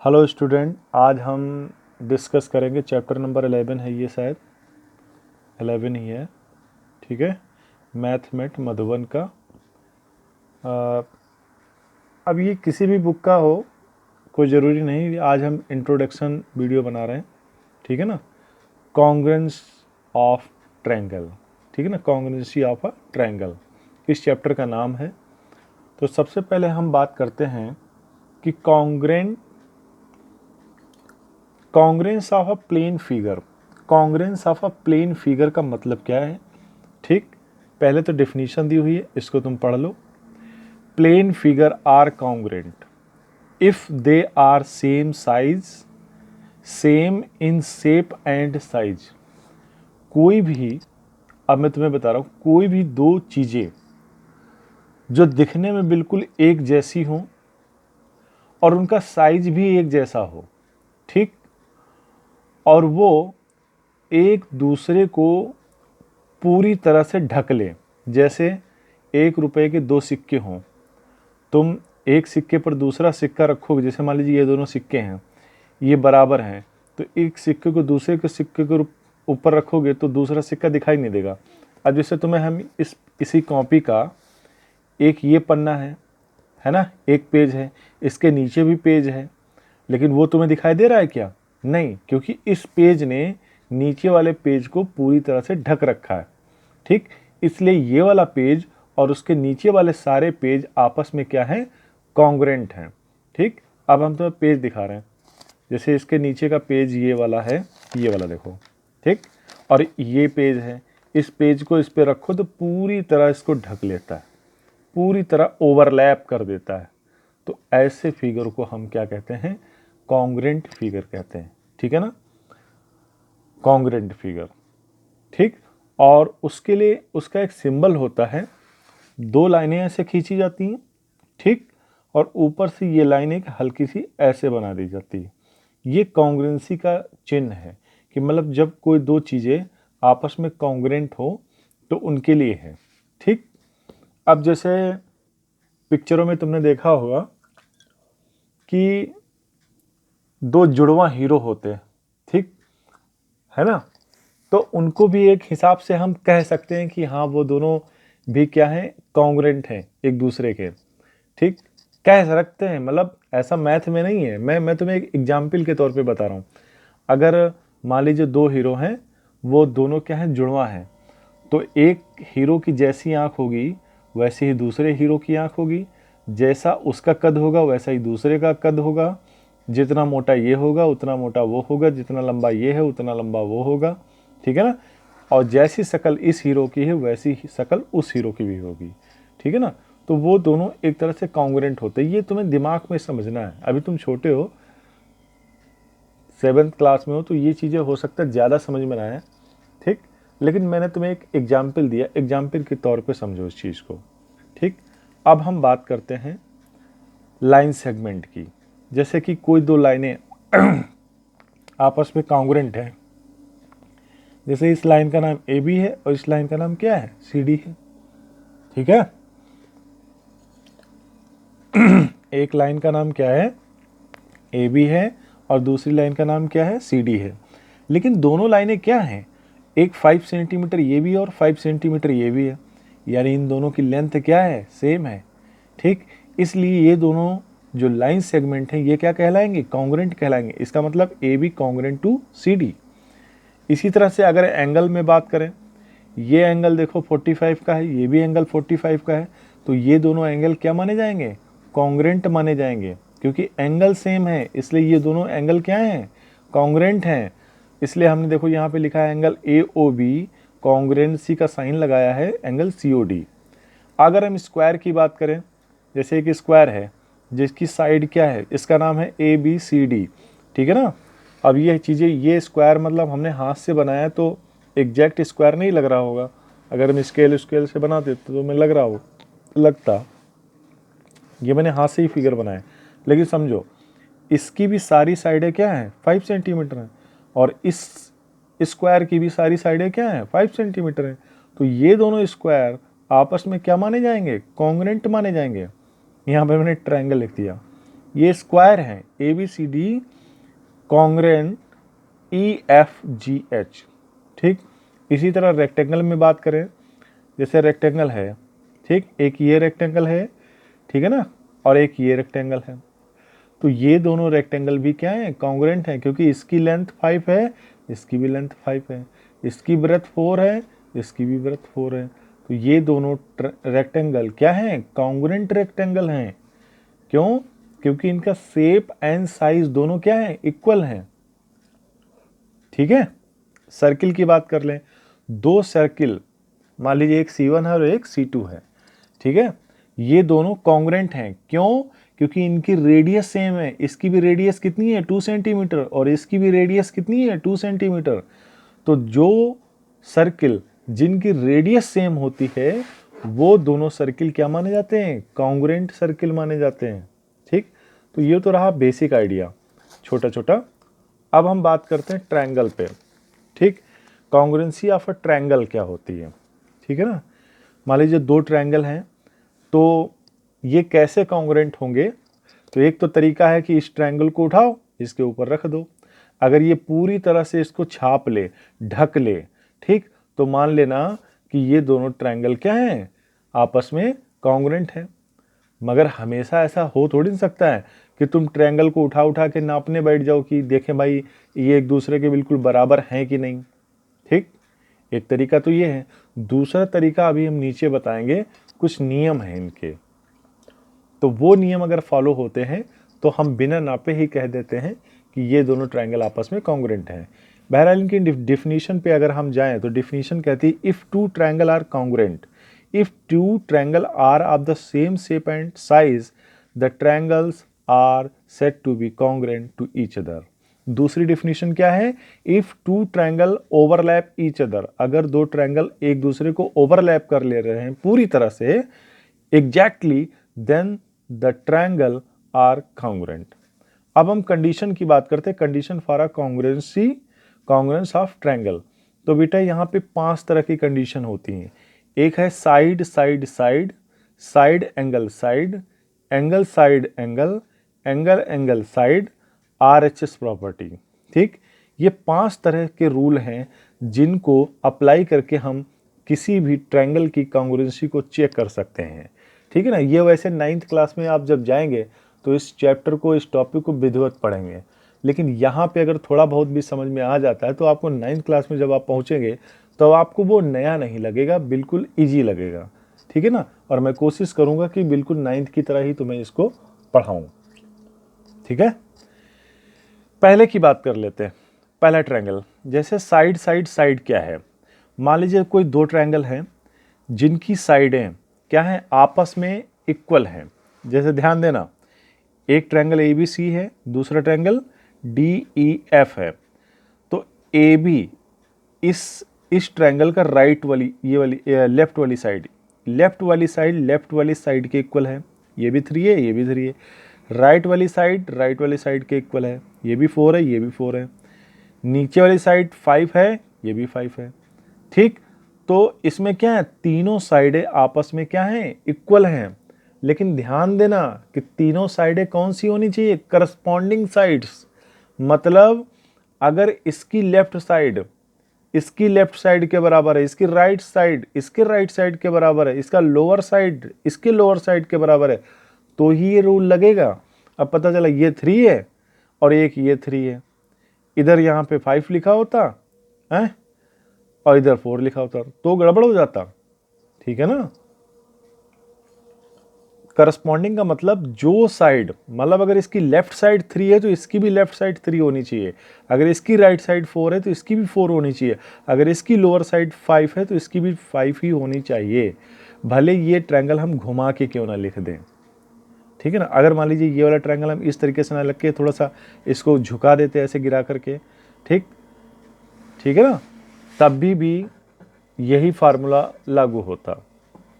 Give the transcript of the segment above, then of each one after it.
Hello student, आज हम discuss करेंगे चैप्टर नंबर 11 है, ये शायद 11 ही है। ठीक है, मैथमेट मधुबन का। अ, अब ये किसी भी बुक का हो, कोई ज़रूरी नहीं। आज हम इंट्रोडक्शन वीडियो बना रहे हैं, ठीक है ना। कॉन्ग्रेंस ऑफ ट्रायंगल, ठीक है ना, कॉन्ग्रेंसी ऑफ अ ट्रायंगल इस चैप्टर का नाम है। तो सबसे पहले हम बात करते हैं कि congruence of a plane figure. Congruence of a plane figure का मतलब क्या है? ठीक, पहले तो डेफिनेशन दी हुई है, इसको तुम पढ़ लो। Plane figure are congruent if they are same size, same in shape and size. कोई भी, अब मैं तुम्हें बता रहा हूं, कोई भी दो चीजें जो दिखने में बिल्कुल एक जैसी हों और उनका साइज भी एक जैसा हो, ठीक, और वो एक दूसरे को पूरी तरह से ढक ले। जैसे 1 रुपए के 2 सिक्के हों, तुम एक सिक्के पर दूसरा सिक्का रखोगे, जैसे मान लीजिए ये दोनों सिक्के हैं, ये बराबर हैं, तो एक सिक्के को दूसरे के सिक्के के ऊपर रखोगे तो दूसरा सिक्का दिखाई नहीं देगा। अब जैसे तुम्हें हम इसी कॉपी का एक ये पन्ना है ना, एक पेज है, इसके नीचे भी पेज है, लेकिन वो तुम्हें दिखाई दे रहा है क्या? नहीं, क्योंकि इस पेज ने नीचे वाले पेज को पूरी तरह से ढक रखा है। ठीक, इसलिए ये वाला पेज और उसके नीचे वाले सारे पेज आपस में क्या है? कॉन्ग्रेंट हैं। ठीक, अब हम तुम्हें पेज दिखा रहे हैं। जैसे इसके नीचे का पेज ये वाला है, ये वाला देखो, ठीक, और ये पेज है। इस पेज को इस पे रखो तो पूरी तरह इसको ढक लेता है, पूरी तरह ओवरलैप कर देता है। तो ऐसे फिगर को हम क्या कहते हैं? कॉन्ग्रेंट फिगर कहते हैं। ठीक है ना, कॉन्ग्रेंट फिगर। ठीक, और उसके लिए उसका एक सिंबल होता है, 2 लाइनें ऐसे खींची जाती हैं, ठीक, और ऊपर से ये लाइन एक हल्की सी ऐसे बना दी जाती है। ये कॉन्ग्रेंसी का चिन्ह है कि मतलब जब कोई दो चीज़ें आपस में कॉन्ग्रेंट हो तो उनके लिए है। ठीक, अब जैसे पिक्चरों में तुमने देखा होगा कि 2 जुड़वा हीरो होते हैं, ठीक है ना, तो उनको भी एक हिसाब से हम कह सकते हैं कि हाँ, वो दोनों भी क्या है? कॉन्ग्रेंट हैं एक दूसरे के। ठीक, कह सकते हैं, मतलब ऐसा मैथ में नहीं है। मैं तुम्हें एक एग्जाम्पल के तौर पे बता रहा हूँ। अगर मान लीजिए 2 हीरो हैं, वो दोनों क्या हैं? जुड़वा हैं, तो एक हीरो की जैसी आँख होगी वैसे ही दूसरे हीरो की आँख होगी, जैसा उसका कद होगा वैसा ही दूसरे का कद होगा, जितना मोटा ये होगा उतना मोटा वो होगा, जितना लंबा ये है उतना लंबा वो होगा। ठीक है ना, और जैसी शक्ल इस हीरो की है वैसी ही शक्ल उस हीरो की भी होगी। ठीक है ना, तो वो दोनों एक तरह से कॉन्ग्रेंट होते हैं। ये तुम्हें दिमाग में समझना है। अभी तुम छोटे हो, 7th क्लास में हो, तो ये चीज़ें हो सकता है ज़्यादा समझ में ना आए, ठीक, लेकिन मैंने तुम्हें एक एग्जाम्पल दिया, एग्जाम्पल के तौर पे समझो इस चीज़ को। ठीक, अब हम बात करते हैं लाइन सेगमेंट की। जैसे कि कोई 2 लाइनें आपस में कॉन्ग्रेंट हैं। जैसे इस लाइन का नाम ए बी है और इस लाइन का नाम क्या है? सी डी है। ठीक है, एक लाइन का नाम क्या है? ए बी है, और दूसरी लाइन का नाम क्या है? सी डी है। लेकिन दोनों लाइनें क्या हैं? एक 5 सेंटीमीटर ये भी और 5 सेंटीमीटर ये भी है, यानी इन दोनों की लेंथ क्या है? सेम है। ठीक, इसलिए ये दोनों जो लाइन सेगमेंट हैं ये क्या कहलाएंगे? कॉन्ग्रेंट कहलाएंगे। इसका मतलब A B congruent to C D. इसी तरह से अगर एंगल में बात करें, ये एंगल देखो 45 का है, ये भी एंगल 45 का है, तो ये दोनों एंगल क्या माने जाएंगे? कॉन्ग्रेंट माने जाएंगे, क्योंकि एंगल सेम है, इसलिए ये दोनों एंगल क्या हैं? कॉन्ग्रेंट हैं। इसलिए हमने देखो यहाँ पे लिखा है एंगल ए ओ बी, कॉन्ग्रेंसी का साइन लगाया है एंगल सी ओ डी। अगर हम स्क्वायर की बात करें, जैसे एक स्क्वायर है जिसकी साइड क्या है? इसका नाम है ए बी सी डी। ठीक है ना, अब ये चीज़ें, ये स्क्वायर मतलब हमने हाथ से बनाया तो एग्जैक्ट स्क्वायर नहीं लग रहा होगा। अगर हम स्केल से बनाते तो मैं लग रहा हो लगता, ये मैंने हाथ से ही फिगर बनाया। लेकिन समझो, इसकी भी सारी साइडें क्या हैं? 5 सेंटीमीटर हैं, और इस स्क्वायर की भी सारी साइडें क्या हैं? 5 सेंटीमीटर हैं। तो ये दोनों स्क्वायर आपस में क्या माने जाएंगे? कॉन्ग्रेंट माने जाएंगे। यहाँ पे मैंने ट्रायंगल लिख दिया। ये स्क्वायर हैं, A B C D congruent E F G H. ठीक, इसी तरह रेक्टेंगल में बात करें, जैसे रेक्टेंगल है, ठीक, एक ये रेक्टेंगल है, ठीक है ना, और एक ये रेक्टेंगल है, तो ये दोनों रेक्टेंगल भी क्या है, कॉन्ग्रेंट हैं, क्योंकि इसकी लेंथ 5 है, इसकी भी लेंथ 5 है, इसकी ब्रेथ 4 है, इसकी भी ब्रेथ 4 है, तो ये दोनों रेक्टेंगल क्या हैं, कॉन्ग्रेंट रेक्टेंगल हैं। क्यों? क्योंकि इनका शेप एंड साइज दोनों क्या है, इक्वल हैं। ठीक है, सर्किल की बात कर लें, दो सर्किल, मान लीजिए एक C1 है और एक C2 है, ठीक है, ये दोनों कॉन्ग्रेंट हैं। क्यों? क्योंकि इनकी रेडियस सेम है, इसकी भी रेडियस कितनी है 2 सेंटीमीटर और इसकी भी रेडियस कितनी है 2 सेंटीमीटर। तो जो सर्किल जिनकी रेडियस सेम होती है वो दोनों सर्किल क्या माने जाते हैं, कॉन्ग्रेंट सर्किल माने जाते हैं। ठीक, तो ये तो रहा बेसिक आइडिया, छोटा छोटा। अब हम बात करते हैं ट्रायंगल पे। ठीक, कॉन्ग्रुएंसी ऑफ अ ट्रायंगल क्या होती है, ठीक है ना। मान लीजिए दो ट्रायंगल हैं, तो ये कैसे कॉन्ग्रुएंट होंगे, तो एक तो तरीका है कि इस ट्रायंगल को उठाओ, इसके ऊपर रख दो, अगर ये पूरी तरह से इसको छाप ले, ढक ले, ठीक, तो मान लेना कि ये दोनों ट्रायंगल क्या हैं, आपस में कॉन्ग्रुएंट हैं। मगर हमेशा ऐसा हो थोड़ी नहीं सकता है कि तुम ट्रायंगल को उठा उठा के नापने बैठ जाओ कि देखें भाई ये एक दूसरे के बिल्कुल बराबर हैं कि नहीं। ठीक, एक तरीका तो ये है। दूसरा तरीका अभी हम नीचे बताएंगे, कुछ नियम हैं इनके, तो वो नियम अगर फॉलो होते हैं तो हम बिना नापे ही कह देते हैं कि ये दोनों ट्रायंगल आपस में कॉन्ग्रुएंट हैं। बहरहाल इनकी डिफिनीशन पे अगर हम जाएं तो डिफिनीशन कहती है if two triangle are congruent, if two triangles are of the same shape and size, the triangles are said to be congruent to each other. दूसरी डेफिनेशन क्या है, if two triangle overlap each other, अगर दो triangle एक दूसरे को overlap कर ले रहे हैं पूरी तरह से exactly, then the triangle are congruent. अब हम कंडीशन की बात करते हैं, condition for a congruence of triangle. तो बेटा यहाँ पे 5 तरह की कंडीशन होती हैं। एक है side side side, side angle side, angle side angle, angle angle side, RHS property. ठीक, ये 5 तरह के रूल हैं जिनको अप्लाई करके हम किसी भी ट्रायंगल की कॉन्ग्रुएंसी को चेक कर सकते हैं। ठीक है ना, ये वैसे 9th क्लास में आप जब जाएंगे तो इस चैप्टर को, इस टॉपिक को विधिवत पढ़ेंगे, लेकिन यहाँ पे अगर थोड़ा बहुत भी समझ में आ जाता है तो आपको 9th क्लास में जब आप पहुँचेंगे तो आपको वो नया नहीं लगेगा, बिल्कुल इजी लगेगा। ठीक है ना, और मैं कोशिश करूंगा कि बिल्कुल 9th की तरह ही तुम्हें इसको पढ़ाऊं। ठीक है, पहले की बात कर लेते हैं। पहला ट्रायंगल, जैसे साइड साइड साइड क्या है, मान लीजिए कोई दो ट्रायंगल हैं जिनकी साइडें क्या हैं, आपस में इक्वल हैं। जैसे ध्यान देना, एक ट्रायंगल ABC है, दूसरा ट्रायंगल DEF है, तो AB इस ट्रायंगल का राइट वाली, ये वाली लेफ्ट वाली साइड लेफ्ट वाली साइड के इक्वल है, ये भी 3 है, ये भी 3 है। राइट वाली साइड के इक्वल है, ये भी 4 है, ये भी 4 है। नीचे वाली साइड 5 है, ये भी 5 है। ठीक, तो इसमें क्या है, तीनों साइडें आपस में क्या हैं, इक्वल हैं। लेकिन ध्यान देना कि तीनों साइडें कौन सी होनी चाहिए, करस्पॉन्डिंग साइड्स। मतलब अगर इसकी लेफ्ट साइड इसकी लेफ्ट साइड के बराबर है, इसकी राइट साइड इसके राइट साइड के बराबर है, इसका लोअर साइड इसके लोअर साइड के बराबर है, तो ही ये रूल लगेगा। अब पता चला ये 3 है और एक ये 3 है, इधर यहाँ पे 5 लिखा होता है और इधर 4 लिखा होता तो गड़बड़ हो जाता। ठीक है ना, करस्पॉन्डिंग का मतलब जो साइड, मतलब अगर इसकी लेफ्ट साइड 3 है तो इसकी भी लेफ्ट साइड 3 होनी चाहिए, अगर इसकी राइट साइड 4 है तो इसकी भी 4 होनी चाहिए, अगर इसकी लोअर साइड 5 है तो इसकी भी 5 ही होनी चाहिए, भले ये ट्रायंगल हम घुमा के क्यों ना लिख दें। ठीक है ना, अगर मान लीजिए ये वाला ट्रायंगल हम इस तरीके से ना लग के थोड़ा सा इसको झुका देते ऐसे गिरा करके, ठीक है ना, तब भी यही फार्मूला लागू होता।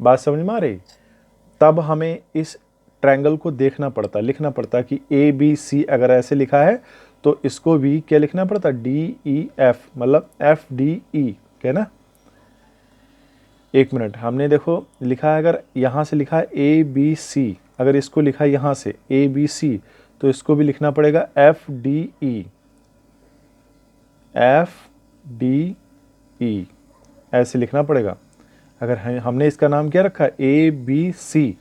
बात समझ में आ रही? तब हमें इस ट्रायंगल को देखना पड़ता, लिखना पड़ता कि ABC अगर ऐसे लिखा है तो इसको भी क्या लिखना पड़ता, DEF, मतलब FDE क्या ना। एक मिनट, हमने देखो लिखा है, अगर यहाँ से लिखा है ABC अगर इसको लिखा यहाँ से ABC, तो इसको भी लिखना पड़ेगा FDE, FDE ऐसे लिखना पड़ेगा। अगर हमने इसका नाम क्या रखा ABC,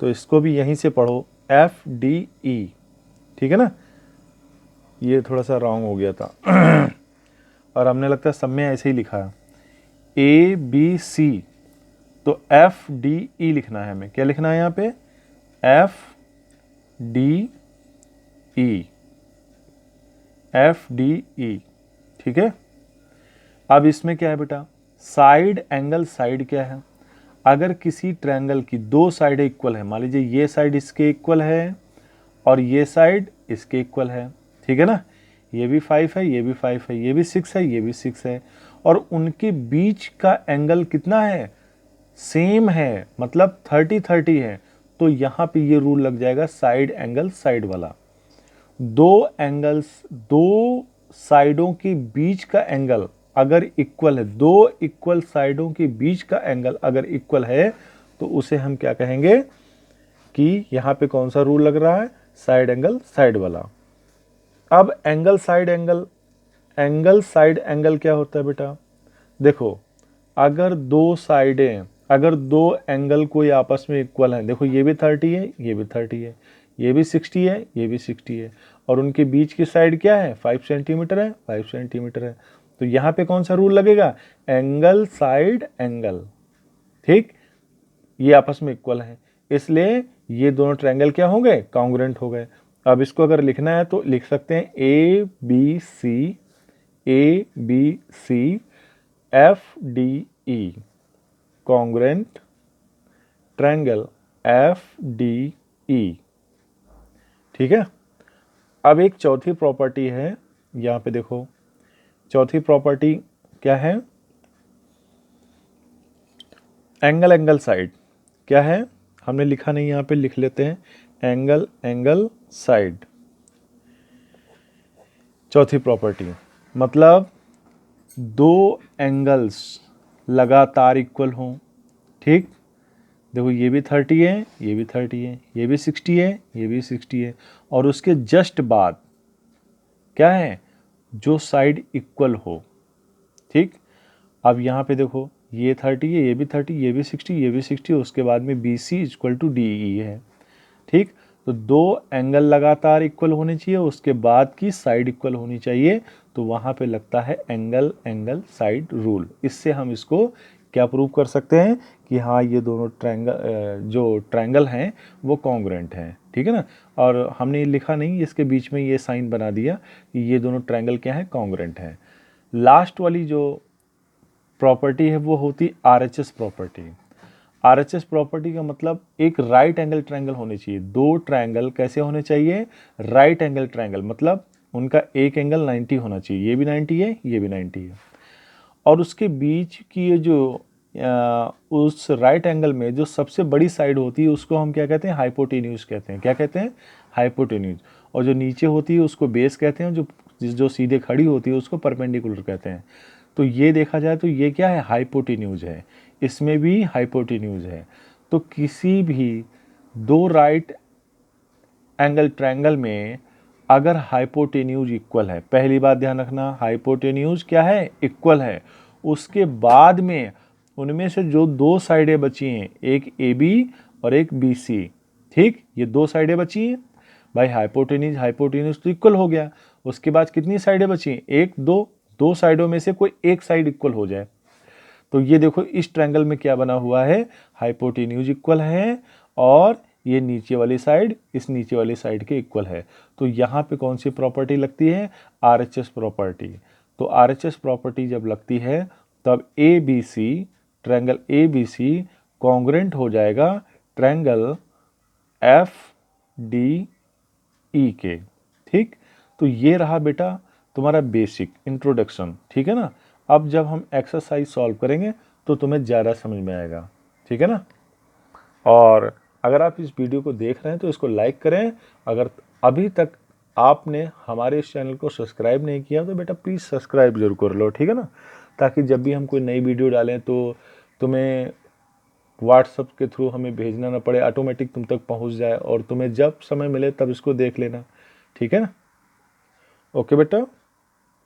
तो इसको भी यहीं से पढ़ो FDE, ठीक है ना। ये थोड़ा सा रॉन्ग हो गया था और हमने लगता है सब में ऐसे ही लिखा है ABC, तो FDE लिखना है हमें। क्या लिखना है यहाँ पे FDE, ठीक है। अब इसमें क्या है बेटा, साइड एंगल। साइड क्या है, अगर किसी ट्रायंगल की दो साइडें इक्वल है, मान लीजिए ये साइड इसके इक्वल है और ये साइड इसके इक्वल है, ठीक है ना, ये भी 5 है, ये भी 5 है, ये भी 6 है, ये भी 6 है, और उनके बीच का एंगल कितना है, सेम है, मतलब 30-30 है, तो यहां पे ये रूल लग जाएगा साइड एंगल साइड वाला। दो एंगल्स, दो साइडों के बीच का एंगल अगर इक्वल है, दो इक्वल साइडों के बीच का एंगल अगर इक्वल है, तो उसे हम क्या कहेंगे कि यहां पे कौन सा रूल लग रहा है, साइड एंगल साइड वाला। अब angle side angle, angle side angle क्या होता है बेटा, देखो अगर दो साइडें, अगर दो एंगल कोई आपस में इक्वल है, देखो ये भी 30 है, ये भी 30 है, ये भी 60 है, ये भी 60 है, और उनके बीच की साइड क्या है, 5 सेंटीमीटर है, 5 सेंटीमीटर है, तो यहाँ पे कौन सा रूल लगेगा, एंगल साइड एंगल, ठीक। ये आपस में इक्वल है, इसलिए ये दोनों ट्रायंगल क्या हो गए, कॉन्ग्रुएंट हो गए। अब इसको अगर लिखना है तो लिख सकते हैं ABC, FDE, congruent triangle FDE, ठीक है। अब एक चौथी प्रॉपर्टी है, यहां पे देखो, चौथी प्रॉपर्टी क्या है, एंगल एंगल साइड। क्या है, हमने लिखा नहीं, यहां पे लिख लेते हैं, एंगल एंगल साइड। चौथी प्रॉपर्टी मतलब दो एंगल्स लगातार इक्वल हों, ठीक। देखो ये भी 30 है, ये भी 30 है, ये भी 60 है, ये भी 60 है, और उसके जस्ट बाद क्या है, जो साइड इक्वल हो, ठीक। अब यहाँ पे देखो ये 30 है, ये भी 30, ये भी 60, ये भी 60, उसके बाद में BC इक्वल टू DE है, ठीक। तो दो एंगल लगातार इक्वल होने चाहिए, उसके बाद की साइड इक्वल होनी चाहिए, तो वहाँ पे लगता है एंगल एंगल साइड रूल। इससे हम इसको क्या प्रूव कर सकते हैं कि हाँ ये दोनों ट्रायंगल, जो ट्रायंगल हैं वो कॉन्ग्रुएंट हैं, ठीक है ना। और हमने लिखा नहीं, इसके बीच में ये साइन बना दिया कि ये दोनों ट्रायंगल क्या है, कॉन्ग्रुएंट हैं। लास्ट वाली जो प्रॉपर्टी है वो होती RHS प्रॉपर्टी। RHS प्रॉपर्टी का मतलब एक राइट एंगल ट्रायंगल होने चाहिए। दो ट्रायंगल कैसे होने चाहिए, राइट एंगल ट्रायंगल, मतलब उनका एक एंगल 90 होना चाहिए, ये भी 90 है, ये भी 90 है, और उसके बीच की ये जो उस राइट एंगल में जो सबसे बड़ी साइड होती है उसको हम क्या कहते हैं, हाइपोटेन्यूज कहते हैं। क्या कहते हैं, हाइपोटेन्यूज। और जो नीचे होती है उसको बेस कहते हैं, जो सीधे खड़ी होती है उसको परपेंडिकुलर कहते हैं। तो ये देखा जाए तो ये क्या है, हाइपोटेन्यूज है, इसमें भी हाइपोटेन्यूज है। तो किसी भी दो राइट एंगल ट्रायंगल में अगर हाइपोटेन्यूज इक्वल है, पहली बात ध्यान रखना, हाइपोटेन्यूज क्या है, इक्वल है, उसके बाद में उनमें से जो दो साइडें बची हैं, एक AB और एक BC, ठीक, ये दो साइडें बची हैं भाई, हाइपोटेन्यूज हाइपोटेन्यूज तो इक्वल हो गया, उसके बाद कितनी साइडें बची हैं, एक दो, दो साइडों में से कोई एक साइड इक्वल हो जाए, तो ये देखो इस ट्रायंगल में क्या बना हुआ है, हाइपोटेन्यूज इक्वल है और ये नीचे वाली साइड इस नीचे वाली साइड के इक्वल है। तो यहाँ पे कौन सी प्रॉपर्टी लगती है, RHS प्रॉपर्टी। तो RHS प्रॉपर्टी जब लगती है तब ABC, ट्रायंगल ABC कॉन्ग्रुएंट हो जाएगा ट्रायंगल FDE के, ठीक। तो ये रहा बेटा तुम्हारा बेसिक इंट्रोडक्शन, ठीक है ना। अब जब हम एक्सरसाइज सॉल्व करेंगे तो तुम्हें ज़्यादा समझ में आएगा, ठीक है ना। और अगर आप इस वीडियो को देख रहे हैं तो इसको लाइक करें। अगर अभी तक आपने हमारे इस चैनल को सब्सक्राइब नहीं किया तो बेटा प्लीज़ सब्सक्राइब जरूर कर लो, ठीक है ना, ताकि जब भी हम कोई नई वीडियो डालें तो तुम्हें व्हाट्सअप के थ्रू हमें भेजना ना पड़े, ऑटोमेटिक तुम तक पहुंच जाए और तुम्हें जब समय मिले तब इसको देख लेना, ठीक है ना। ओके बेटा।